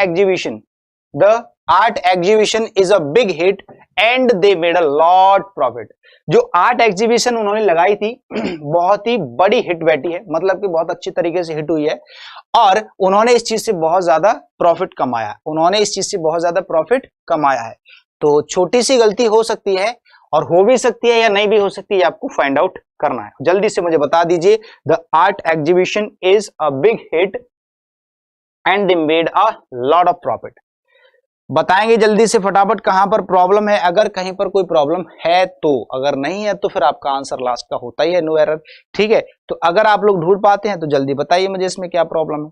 exhibition is a big hit and they made a lot profit. जो आर्ट एग्जीबिशन उन्होंने लगाई थी बहुत ही बड़ी हिट बैठी है, मतलब कि बहुत अच्छी तरीके से हिट हुई है और उन्होंने इस चीज से बहुत ज्यादा प्रॉफिट कमाया, उन्होंने इस चीज से बहुत ज्यादा प्रॉफिट कमाया है। तो छोटी सी गलती हो सकती है और हो भी सकती है या नहीं भी हो सकती है, आपको फाइंड आउट करना है। जल्दी से मुझे बता दीजिए। The art exhibition is a big hit and they made a lot of profit. बताएंगे जल्दी से फटाफट कहां पर प्रॉब्लम है, अगर कहीं पर कोई प्रॉब्लम है तो। अगर नहीं है तो फिर आपका आंसर लास्ट का होता ही है नो एरर। ठीक है, तो अगर आप लोग ढूंढ पाते हैं तो जल्दी बताइए मुझे इसमें क्या प्रॉब्लम है।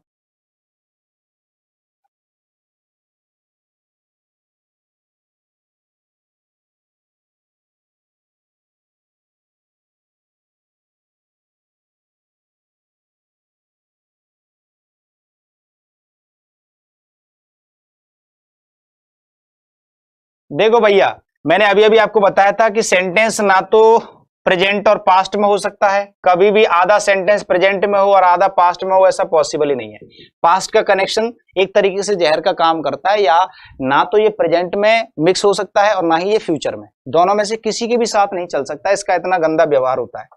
देखो भैया, मैंने अभी अभी आपको बताया था कि सेंटेंस ना तो प्रेजेंट और पास्ट में हो सकता है, कभी भी आधा सेंटेंस प्रेजेंट में हो और आधा पास्ट में हो, ऐसा पॉसिबल ही नहीं है। पास्ट का कनेक्शन एक तरीके से जहर का काम करता है, या ना तो ये प्रेजेंट में मिक्स हो सकता है और ना ही ये फ्यूचर में, दोनों में से किसी के भी साथ नहीं चल सकता। इसका इतना गंदा व्यवहार होता है।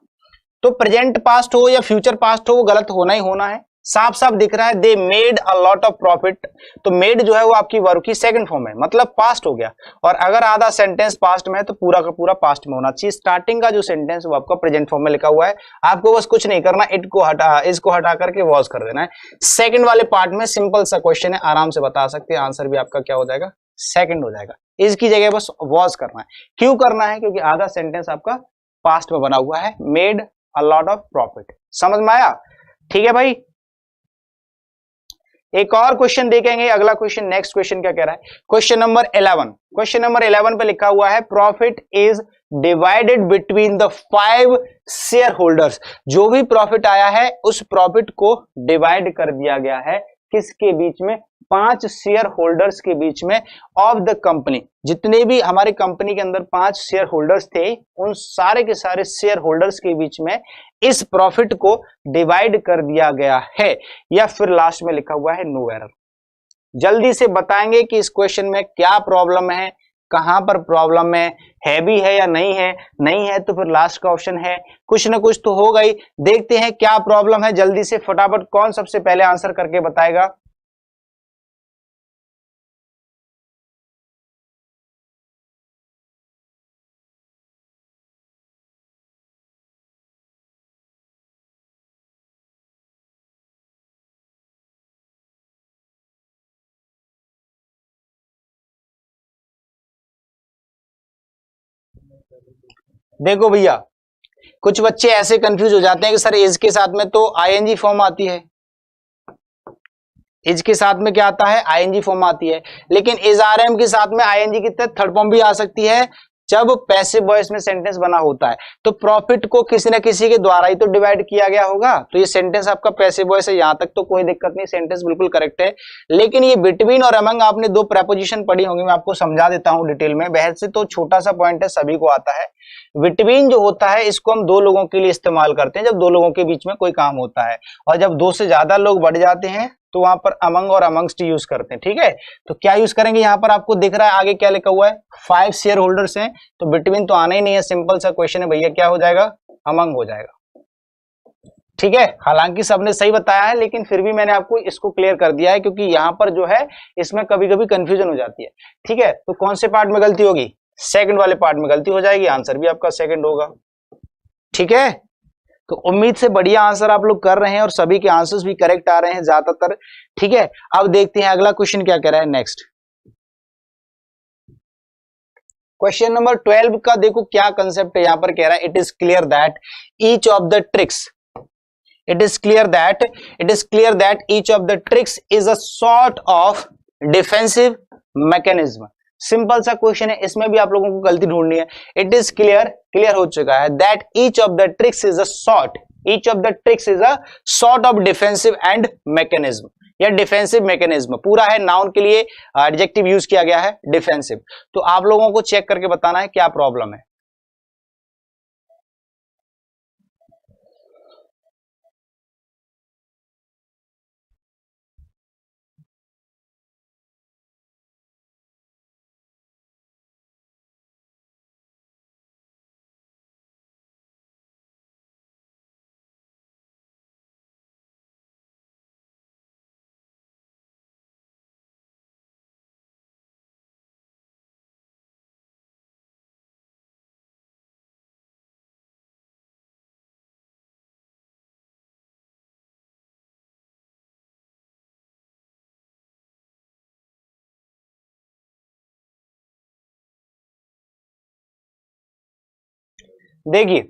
तो प्रेजेंट पास्ट हो या फ्यूचर पास्ट हो, वो गलत होना ही होना है। साफ साफ दिख रहा है they made a lot of profit. तो मेड जो है वो आपकी वर्ब की सेकंड फॉर्म है, मतलब पास्ट हो गया। और अगर आधा सेंटेंस पास्ट में है तो पूरा का पूरा पास्ट में होना चाहिए। स्टार्टिंग का जो सेंटेंस वो आपका प्रेजेंट फॉर्म में लिखा हुआ है। आपको बस कुछ नहीं करना, इसको हटा करके वॉज कर देना है। सेकंड वाले पार्ट में सिंपल सा क्वेश्चन है, आराम से बता सकते हैं। आंसर भी आपका क्या हो जाएगा? सेकंड हो जाएगा। इसकी जगह बस वॉज करना है। क्यों करना है? क्योंकि आधा सेंटेंस आपका पास्ट में बना हुआ है। Made a lot of profit. समझ में आया? ठीक है भाई, एक और क्वेश्चन देखेंगे। अगला क्वेश्चन, नेक्स्ट क्वेश्चन क्या कह रहा है? Question number 11। क्वेश्चन नंबर 11 पे लिखा हुआ है profit is divided between the 5 share holders. जो भी प्रॉफिट आया है उस प्रॉफिट को डिवाइड कर दिया गया है किसके बीच में, 5 शेयर होल्डर्स के बीच में ऑफ द कंपनी। जितने भी हमारे कंपनी के अंदर 5 शेयर होल्डर्स थे, उन सारे के सारे शेयर होल्डर्स के बीच में इस प्रॉफिट को डिवाइड कर दिया गया है, या फिर लास्ट में लिखा हुआ है नो एरर। जल्दी से बताएंगे कि इस क्वेश्चन में क्या प्रॉब्लम है, कहां पर प्रॉब्लम है भी है या नहीं है, नहीं है तो फिर लास्ट का ऑप्शन है, कुछ ना कुछ तो होगा ही। देखते हैं क्या प्रॉब्लम है, जल्दी से फटाफट कौन सबसे पहले आंसर करके बताएगा। देखो भैया, कुछ बच्चे ऐसे कंफ्यूज हो जाते हैं कि सर इज के साथ में तो आईएनजी फॉर्म आती है, इज के साथ में क्या आता है, आईएनजी फॉर्म आती है, लेकिन इज आरएम के साथ में आईएनजी की थर्ड फॉर्म भी आ सकती है जब पैसिव वॉइस में सेंटेंस बना होता है। तो प्रॉफिट को किसी न किसी के द्वारा ही तो डिवाइड किया गया होगा, तो ये सेंटेंस आपका पैसिव वॉइस है, यहां तक तो कोई दिक्कत नहीं, सेंटेंस बिल्कुल करेक्ट है। लेकिन ये बिटवीन और अमंग आपने 2 प्रेपोजिशन पढ़ी होंगी, मैं आपको समझा देता हूं डिटेल में, बहस से तो छोटा सा पॉइंट है, सभी को आता है। बिटवीन जो होता है इसको हम 2 लोगों के लिए इस्तेमाल करते हैं जब 2 लोगों के बीच में कोई काम होता है, और जब 2 से ज्यादा लोग बढ़ जाते हैं तो वहां पर अमंग और अमंगस्ट यूज करते हैं। ठीक है, तो क्या यूज करेंगे, यहां पर आपको दिख रहा है आगे क्या लिखा हुआ है, 5 शेयर होल्डर्स हैं, तो बिटवीन तो आना ही नहीं है, सिंपल सा क्वेश्चन है भैया, क्या हो जाएगा, अमंग हो जाएगा। ठीक है, हालांकि सबने सही बताया है, लेकिन फिर भी मैंने आपको इसको क्लियर कर दिया है, क्योंकि यहां पर जो है इसमें कभी कभी कंफ्यूजन हो जाती है। ठीक है, तो कौन से पार्ट में गलती होगी, सेकंड वाले पार्ट में गलती हो जाएगी, आंसर भी आपका सेकंड होगा। ठीक है, तो उम्मीद से बढ़िया आंसर आप लोग कर रहे हैं और सभी के आंसर्स भी करेक्ट आ रहे हैं ज्यादातर। ठीक है, अब देखते हैं अगला क्वेश्चन क्या कह रहा है नेक्स्ट। क्वेश्चन नंबर 12 का देखो क्या कंसेप्ट है, यहां पर कह रहा है it is clear that each of the tricks, it is clear that each of the tricks is a sort of defensive mechanism। Simple सा क्वेश्चन है, इसमें भी आप लोगों को गलती ढूंढनी है। इट इज क्लियर हो चुका है that each of the tricks is a sort of defensive and mechanism, या डिफेंसिव मैकेनिज्म पूरा है, नाउन के लिए एडजेक्टिव यूज किया गया है डिफेंसिव। तो आप लोगों को चेक करके बताना है क्या प्रॉब्लम है। देखिए,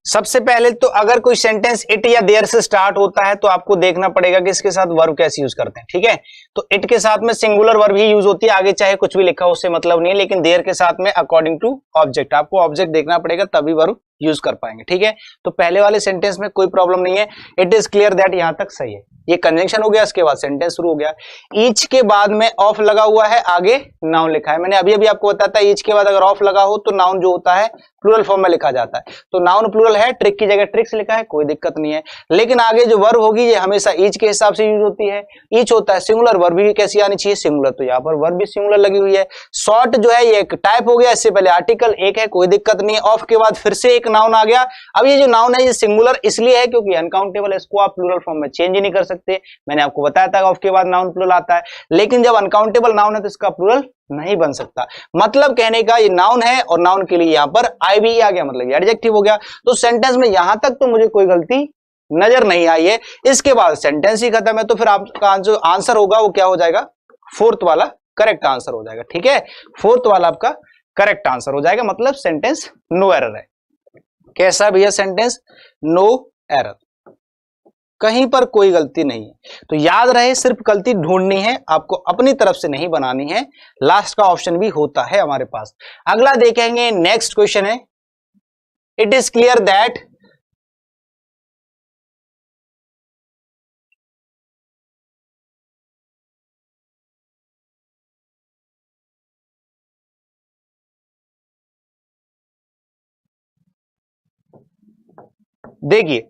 सबसे पहले तो अगर कोई सेंटेंस इट या देयर से स्टार्ट होता है तो आपको देखना पड़ेगा कि इसके साथ वर्ब कैसे यूज करते हैं। ठीक है, तो इट के साथ में सिंगुलर वर्ब ही यूज होती है, आगे चाहे कुछ भी लिखा हो उससे मतलब नहीं है, लेकिन देयर के साथ में अकॉर्डिंग टू ऑब्जेक्ट, आपको ऑब्जेक्ट देखना पड़ेगा तभी वर्ब यूज कर पाएंगे। ठीक है, तो पहले वाले सेंटेंस में कोई प्रॉब्लम नहीं है, इट इज क्लियर दैट यहां तक सही है, ये कंजंक्शन हो गया, इसके बाद सेंटेंस शुरू हो गया। ईच के बाद में ऑफ लगा हुआ है, आगे नाउन लिखा है, मैंने अभी अभी आपको बताया था ईच के बाद अगर ऑफ लगा हो तो नाउन जो होता है प्लूरल फॉर्म में लिखा जाता है, तो नाउन प्लूरल है, ट्रिक की जगह ट्रिक्स लिखा है, कोई दिक्कत नहीं है। लेकिन आगे जो वर्ब होगी ये हमेशा ईच के हिसाब से यूज होती है, ईच होता है सिंगुलर, वर्ब भी कैसी आनी चाहिए, सिंगुलर, तो यहाँ पर वर्ब भी सिंगुलर लगी हुई है। शॉर्ट जो है ये एक टाइप हो गया, इससे पहले आर्टिकल एक है, कोई दिक्कत नहीं है, ऑफ के बाद फिर से एक नाउन आ गया। अब ये जो नाउन है ये सिंगुलर इसलिए है क्योंकि अनकाउंटेबल है, इसको आप प्लूरल फॉर्म में चेंज ही नहीं कर सकते, मैंने आपको बताया था ऑफ के बाद नाउन प्लूरल आता है, लेकिन जब अनकाउंटेबल नाउन है तो इसका प्लूरल नहीं बन सकता। मतलब कहने का ये नाउन है और नाउन के लिए यहां पर आईवी आ गया, मतलब एडजेक्टिव हो गया। तो सेंटेंस में यहां तक तो मुझे कोई गलती नजर नहीं आई है, इसके बाद सेंटेंस ही खत्म है, तो फिर आपका जो आंसर होगा वो क्या हो जाएगा, फोर्थ वाला करेक्ट आंसर हो जाएगा। ठीक है, फोर्थ वाला आपका करेक्ट आंसर हो जाएगा, मतलब सेंटेंस नो एरर है। कैसा भैया सेंटेंस, नो एरर, कहीं पर कोई गलती नहीं है। तो याद रहे सिर्फ गलती ढूंढनी है, आपको अपनी तरफ से नहीं बनानी है, लास्ट का ऑप्शन भी होता है हमारे पास। अगला देखेंगे, नेक्स्ट क्वेश्चन है, इट इज क्लियर दैट देखिए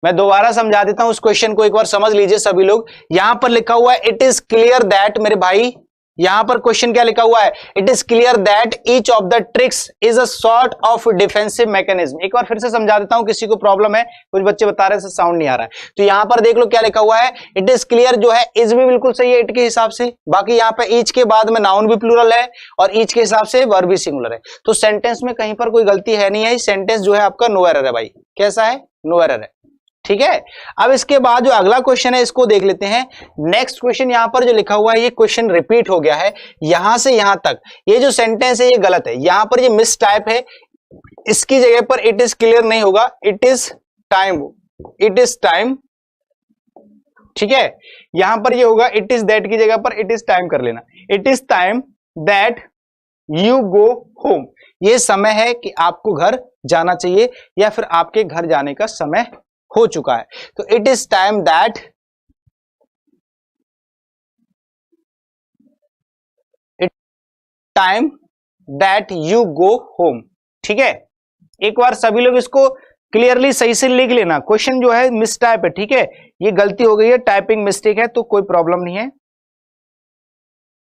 मैं दोबारा समझा देता हूं उस क्वेश्चन को, एक बार समझ लीजिए सभी लोग। यहां पर लिखा हुआ है इट इज क्लियर दैट, मेरे भाई यहां पर क्वेश्चन क्या लिखा हुआ है, it is clear that each of the tricks is a sort of defensive mechanism. एक बार फिर से समझा देता हूं, किसी को प्रॉब्लम है, कुछ बच्चे बता रहे हैं साउंड नहीं आ रहा है, तो यहां पर देख लो क्या लिखा हुआ है, इट इज क्लियर जो है इज भी बिल्कुल सही है इट के हिसाब से, बाकी यहां पर ईच के बाद में नाउन भी प्लूरल है और ईच के हिसाब से वर्ब भी सिंगुलर है, तो सेंटेंस में कहीं पर कोई गलती है नहीं है, सेंटेंस जो है आपका नो एरर है भाई। कैसा है, नो एरर है, ठीक है। अब इसके बाद जो अगला क्वेश्चन है इसको देख लेते हैं। नेक्स्ट क्वेश्चन यहां पर जो लिखा हुआ है ये क्वेश्चन रिपीट हो गया है, यहां से यहां तक ये जो सेंटेंस है ये गलत है, यहां पर ये मिस टाइप है, इसकी जगह पर इट इज क्लियर नहीं होगा, it is time, it is time, ठीक है। यहां पर ये होगा इट इज दैट की जगह पर इट इज टाइम कर लेना, it is time that you go home, ये समय है कि आपको घर जाना चाहिए या फिर आपके घर जाने का समय हो चुका है, तो it is time that you go home, ठीक है। एक बार सभी लोग इसको क्लियरली सही से लिख लेना, क्वेश्चन जो है मिस टाइप है, ठीक है, ये गलती हो गई है, टाइपिंग मिस्टेक है, तो कोई प्रॉब्लम नहीं है,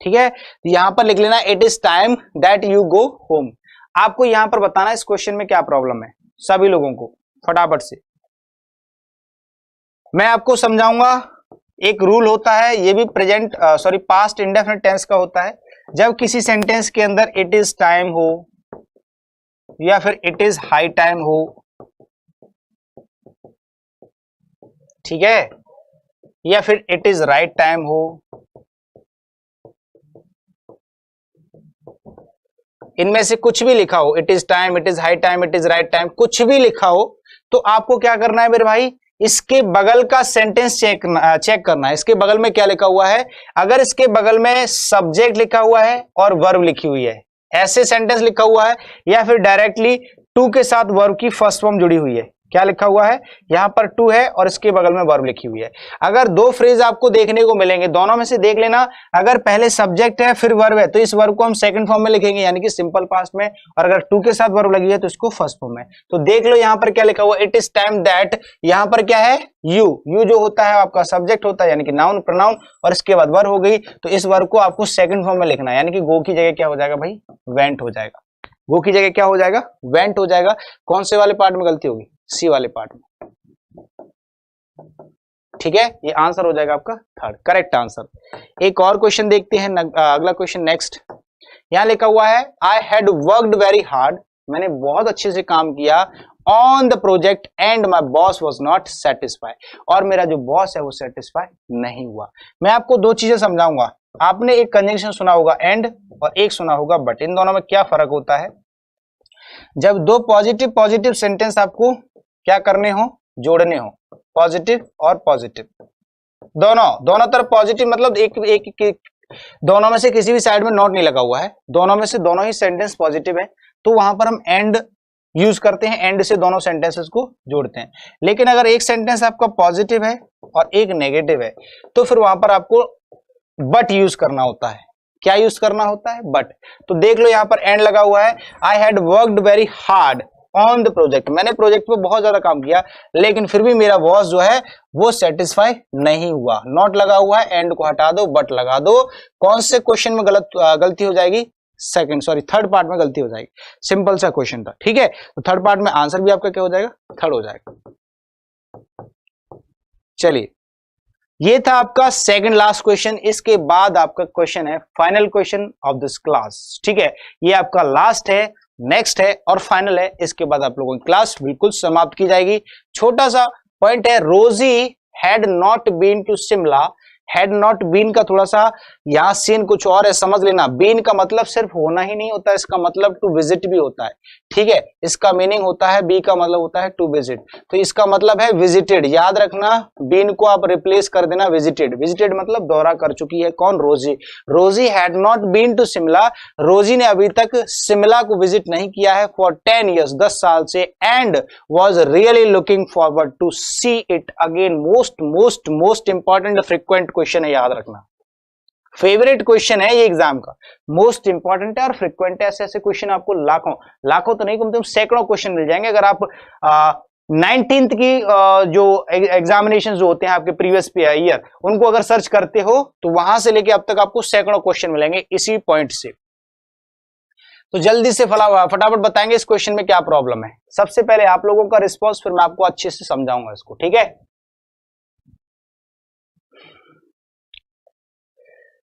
ठीक है। तो यहां पर लिख लेना it is time that you go home. आपको यहां पर बताना इस क्वेश्चन में क्या प्रॉब्लम है सभी लोगों को, फटाफट से मैं आपको समझाऊंगा। एक रूल होता है, ये भी प्रेजेंट पास्ट इंडेफिनिट टेंस का होता है, जब किसी सेंटेंस के अंदर इट इज टाइम हो या फिर इट इज हाई टाइम हो, ठीक है, या फिर इट इज राइट टाइम हो, इनमें से कुछ भी लिखा हो, it is time, it is high time, it is right time, कुछ भी लिखा हो, तो आपको क्या करना है मेरे भाई, इसके बगल का सेंटेंस चेक करना है। इसके बगल में क्या लिखा हुआ है, अगर इसके बगल में सब्जेक्ट लिखा हुआ है और वर्ब लिखी हुई है, ऐसे सेंटेंस लिखा हुआ है, या फिर डायरेक्टली टू के साथ वर्ब की फर्स्ट फॉर्म जुड़ी हुई है, क्या लिखा हुआ है, यहां पर टू है और इसके बगल में वर्ब लिखी हुई है। अगर दो फ्रेज आपको देखने को मिलेंगे, दोनों में से देख लेना, अगर पहले सब्जेक्ट है फिर वर्ब है तो इस वर्ब को हम सेकंड फॉर्म में लिखेंगे यानी कि सिंपल पास्ट में, और अगर टू के साथ वर्ब लगी है तो इसको फर्स्ट फॉर्म में। तो देख लो यहां पर क्या लिखा हुआ, इट इज टाइम दैट, यहां पर क्या है, यू जो होता है आपका सब्जेक्ट होता है यानी कि नाउन प्रोनाउन, और इसके बाद वर्ब हो गई, तो इस वर्ब को आपको सेकंड फॉर्म में लिखना है, यानी कि गो की जगह क्या हो जाएगा भाई, वेंट हो जाएगा, गो की जगह क्या हो जाएगा, वेंट हो जाएगा। कौन से वाले पार्ट में गलती होगी, सी वाले पार्ट में, ठीक है, ये आंसर हो जाएगा आपका थर्ड करेक्ट आंसर। एक और क्वेश्चन देखते हैं, अगला क्वेश्चन नेक्स्ट, यहां लिखा हुआ है I had worked very hard, मैंने बहुत अच्छे से काम किया, on the project and my boss was not satisfy, और मेरा जो बॉस है वो सेटिस्फाई नहीं हुआ। मैं आपको दो चीजें समझाऊंगा, आपने एक कंजंक्शन सुना होगा एंड और एक सुना होगा बट, इन दोनों में क्या फर्क होता है, जब दो पॉजिटिव सेंटेंस आपको क्या करने हो, जोड़ने हो, पॉजिटिव और पॉजिटिव, दोनों तरफ पॉजिटिव, मतलब एक दोनों में से किसी भी साइड में नॉट नहीं लगा हुआ है, दोनों में से दोनों ही सेंटेंस पॉजिटिव है, तो वहां पर हम एंड यूज करते हैं, एंड से दोनों सेंटेंसेस को जोड़ते हैं। लेकिन अगर एक सेंटेंस आपका पॉजिटिव है और एक नेगेटिव है तो फिर वहां पर आपको बट यूज करना होता है, क्या यूज करना होता है, बट। तो देख लो यहां पर एंड लगा हुआ है, I had worked very hard on the project, मैंने प्रोजेक्ट पे बहुत ज्यादा काम किया लेकिन फिर भी मेरा बॉस जो है वो सेटिस्फाई नहीं हुआ, नॉट लगा हुआ है, एंड को हटा दो, बट लगा दो। कौन से क्वेश्चन में गलती हो जाएगी, थर्ड पार्ट में गलती हो जाएगी, सिंपल सा क्वेश्चन था, ठीक है। तो थर्ड पार्ट में आंसर भी आपका क्या हो जाएगा, थर्ड हो जाएगा। चलिए, ये था आपका सेकंड लास्ट क्वेश्चन, इसके बाद आपका क्वेश्चन है final question of this class, ठीक है, ये आपका लास्ट है, नेक्स्ट है और फाइनल है, इसके बाद आप लोगों की क्लास बिल्कुल समाप्त की जाएगी। छोटा सा पॉइंट है, Rosie had not been to Shimla, had not been का थोड़ा सा यहां सीन कुछ और है, समझ लेना, बीन का मतलब सिर्फ होना ही नहीं होता, इसका मतलब टू विजिट भी होता है, ठीक है, इसका मीनिंग होता है, बी का मतलब होता है टू विजिट, तो इसका मतलब है विजिटेड, याद रखना, बीन को आप रिप्लेस कर देना विजिटेड, विजिटेड मतलब दौरा कर चुकी है, कौन, Rosie, Rosie had not been to Shimla, Rosie ने अभी तक शिमला को विजिट नहीं किया है फॉर 10 years 10 साल से, and was really looking forward to see it again. Most important frequent question है, याद रखना, फेवरेट क्वेश्चन है ये एग्जाम का, मोस्ट इंपॉर्टेंट है और फ्रीक्वेंट है, ऐसे क्वेश्चन आपको लाखों तो नहीं कम से कम सैकड़ों क्वेश्चन मिल जाएंगे अगर आप 19th की जो एग्जामिनेशन जो होते हैं आपके प्रीवियस ईयर, उनको अगर सर्च करते हो तो वहां से लेके अब तक आपको सैकड़ों क्वेश्चन मिलेंगे इसी पॉइंट से। तो जल्दी से फटाफट बताएंगे इस क्वेश्चन में क्या प्रॉब्लम है। सबसे पहले आप लोगों का रिस्पॉन्स, फिर मैं आपको अच्छे से समझाऊंगा इसको, ठीक है।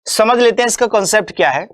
समझ लेते हैं इसका कॉन्सेप्ट क्या है।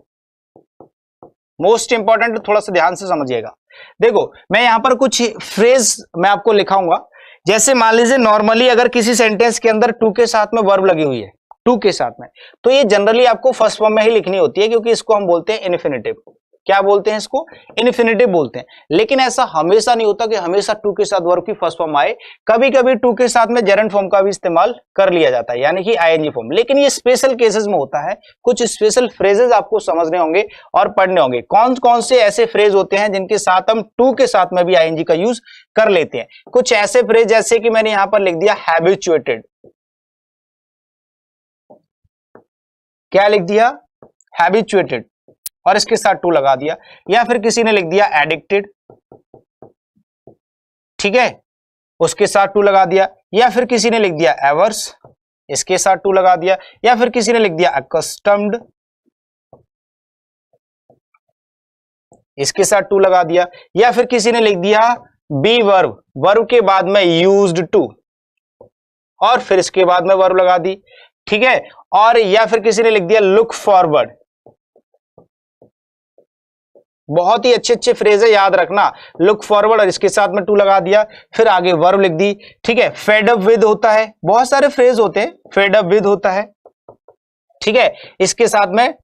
मोस्ट इंपॉर्टेंट, थोड़ा सा ध्यान से समझिएगा। देखो मैं यहां पर कुछ फ्रेज मैं आपको लिखाऊंगा। जैसे मान लीजिए नॉर्मली अगर किसी सेंटेंस के अंदर टू के साथ में वर्ब लगी हुई है, टू के साथ में, तो ये जनरली आपको फर्स्ट फॉर्म में ही लिखनी होती है, क्योंकि इसको हम बोलते हैं इन्फिनिटिव। क्या बोलते हैं इसको? इन्फिनिटिव बोलते हैं। लेकिन ऐसा हमेशा नहीं होता कि हमेशा टू के साथ वर्ब की फर्स्ट फॉर्म आए। कभी कभी टू के साथ में जेरंड फॉर्म का भी इस्तेमाल कर लिया जाता है, यानी कि आईएनजी फॉर्म। लेकिन ये स्पेशल केसेस में होता है। कुछ स्पेशल फ्रेजेस आपको समझने होंगे और पढ़ने होंगे। कौन कौन से ऐसे फ्रेज होते हैं जिनके साथ हम टू के साथ में भी आईएनजी का यूज कर लेते हैं। कुछ ऐसे फ्रेज जैसे कि मैंने यहां पर लिख दिया हैबिचुएटेड। क्या लिख दिया? हैबिचुएटेड, और इसके साथ टू लगा दिया। या फिर किसी ने लिख दिया एडिक्टेड, ठीक है, उसके साथ टू लगा दिया। या फिर किसी ने लिख दिया एवर्स, इसके साथ टू लगा दिया। या फिर किसी ने लिख दिया अकस्टम्ड, इसके साथ टू लगा दिया। या फिर किसी ने लिख दिया बी वर्ब, वर्ब के बाद में यूज्ड टू, और फिर इसके बाद में वर्ब लगा दी, ठीक है। और या फिर किसी ने लिख दिया लुक फॉरवर्ड। बहुत ही अच्छे अच्छे फ्रेज है, याद रखना। लुक फॉरवर्ड और इसके साथ में टू लगा दिया, फिर आगे वर्ब लिख दी, ठीक है। फेड अप विद होता है, बहुत सारे फ्रेज होते हैं। फेड अप विद होता है, ठीक है, इसके साथ में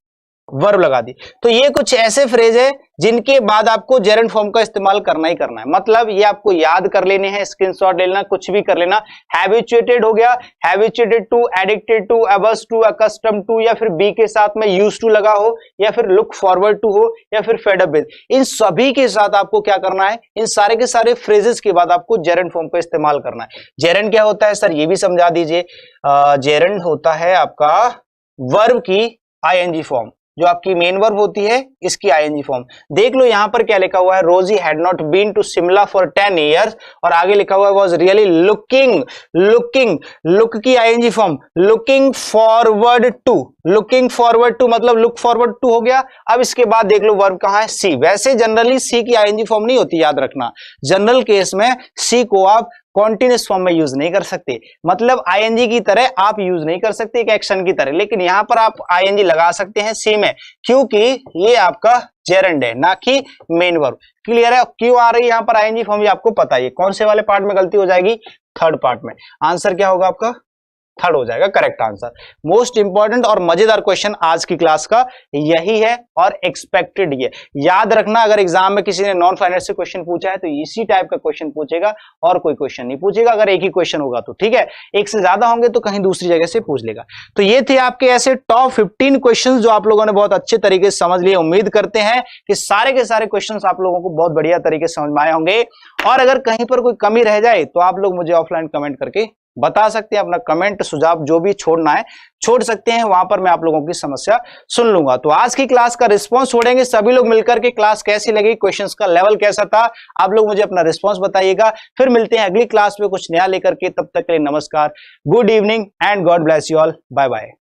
वर्ब लगा दी। तो ये कुछ ऐसे फ्रेज है जिनके बाद आपको जेरंड फॉर्म का इस्तेमाल करना ही करना है। मतलब ये आपको याद कर लेने हैं, स्क्रीनशॉट ले लेना, कुछ भी कर लेना। हैबिचुएटेड हो गया, habituated to, addicted to, abuse to, accustom to, या फिर बी के साथ में यूज टू लगा हो, या फिर लुक फॉरवर्ड टू हो, या फिर फेड अप विद। इन सभी के साथ आपको क्या करना है? इन सारे के सारे फ्रेजेस के बाद आपको जेरंड फॉर्म का इस्तेमाल करना है। जेरंड क्या होता है सर, ये भी समझा दीजिए। जेरंड होता है आपका वर्ब की आईएनजी फॉर्म, जो आपकी मेन वर्ब होती है, इसकी आईएनजी फॉर्म। देख लो यहां पर क्या लिखा हुआ है, Rosie had not been to Shimla for 10 years, और आगे लिखा हुआ है was really looking, looking, look की ing form, looking forward to. Looking forward to मतलब लुक फॉरवर्ड टू हो गया। अब इसके बाद देख लो वर्ब कहां है, सी। वैसे जनरली सी की आईएनजी फॉर्म नहीं होती, याद रखना। जनरल केस में सी को आप कॉन्टिन्यूस फॉर्म में यूज नहीं कर सकते, मतलब आईएनजी की तरह आप यूज नहीं कर सकते एक एक्शन की तरह। लेकिन यहां पर आप आईएनजी लगा सकते हैं सी में, क्योंकि ये आपका जेरंड है, ना कि मेन वर्ब। क्लियर है? क्यों आ रही है यहां पर आईएनजी फॉर्म, ये आपको पता है। कौन से वाले पार्ट में गलती हो जाएगी? थर्ड पार्ट में। आंसर क्या होगा आपका? थर्ड हो जाएगा करेक्ट आंसर। मोस्ट इंपॉर्टेंट और मजेदार क्वेश्चन आज की क्लास का यही है, और एक्सपेक्टेड ये याद रखना। अगर एग्जाम में किसी ने नॉन फाइनेंस से क्वेश्चन पूछा है तो इसी टाइप का क्वेश्चन पूछेगा, और कोई क्वेश्चन नहीं पूछेगा। अगर एक ही क्वेश्चन होगा तो ठीक है, एक से ज्यादा होंगे तो कहीं दूसरी जगह से पूछ लेगा। तो ये थे आपके ऐसे टॉप 15 क्वेश्चन जो आप लोगों ने बहुत अच्छे तरीके से समझ लिए। उम्मीद करते हैं कि सारे के सारे क्वेश्चन आप लोगों को बहुत बढ़िया तरीके से समझ में आए होंगे। और अगर कहीं पर कोई कमी रह जाए तो आप लोग मुझे ऑफलाइन कमेंट करके बता सकते हैं। अपना कमेंट सुझाव जो भी छोड़ना है छोड़ सकते हैं, वहां पर मैं आप लोगों की समस्या सुन लूंगा। तो आज की क्लास का रिस्पांस छोड़ेंगे सभी लोग मिलकर के। क्लास कैसी लगी, क्वेश्चंस का लेवल कैसा था, आप लोग मुझे अपना रिस्पांस बताइएगा। फिर मिलते हैं अगली क्लास में कुछ नया लेकर के। तब तक के लिए नमस्कार, good evening and God bless you all. Bye bye.